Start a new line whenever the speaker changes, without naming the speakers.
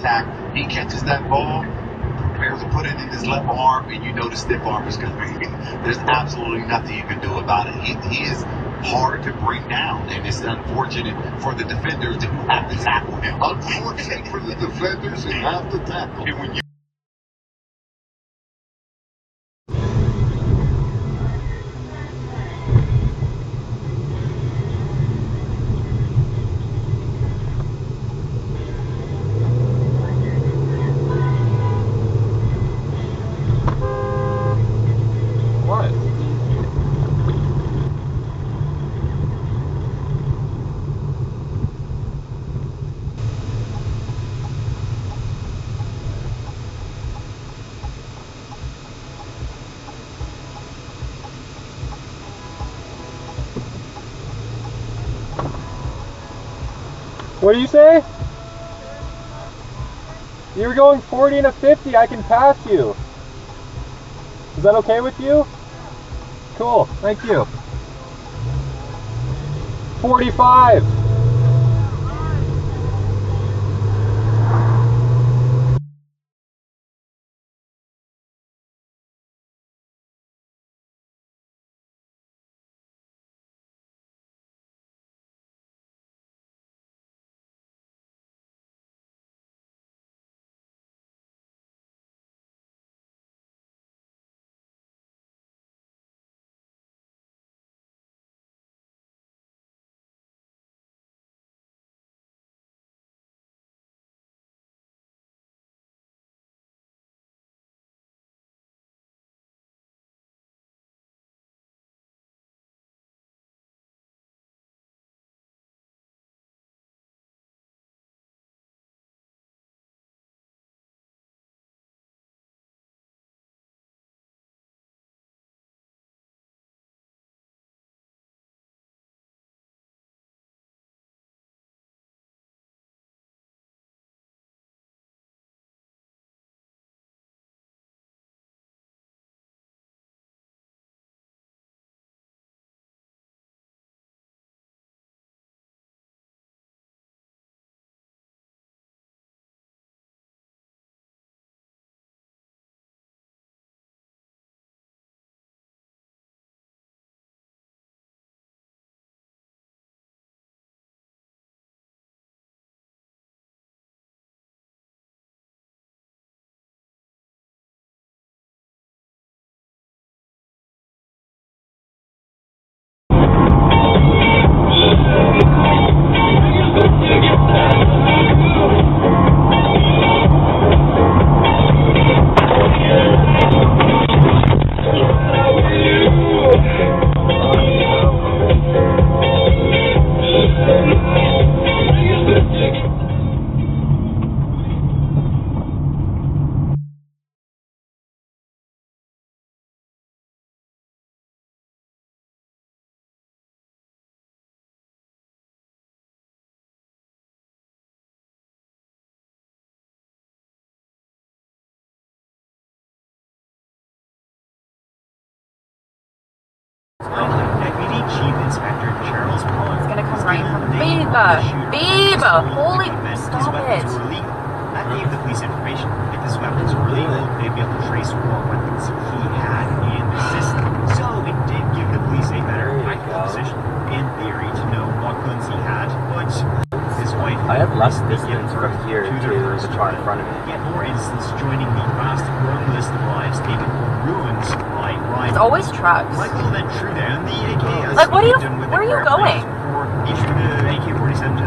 contact. He catches that ball, prepares to put it in his left arm, and you know the stiff arm is coming. There's absolutely nothing you can do about it. He is hard to bring down, and it's unfortunate for the defenders to have to tackle him.
Unfortunate for the defenders who have to tackle him.
When you
What do you say? You're going 40 and a 50, I can pass you. Is that okay with you? Cool, thank you. 45.
Deputy Chief Inspector Charles Paul.
It's gonna come right from Babe! Holy, stop it.
That gave the police information. If his weapons were illegal, they'd be able to trace what weapons he had in the system. So it did give the police a better position, in theory, to know what guns he had. But his wife,
I have less distance from here to the car in front of me.
Yet more incidents joining the fast growing list of lives taken or ruined by crime.
It's always trucks.
Michael then threw down the AK.
Like, where are you going?
He threw the AK-47 to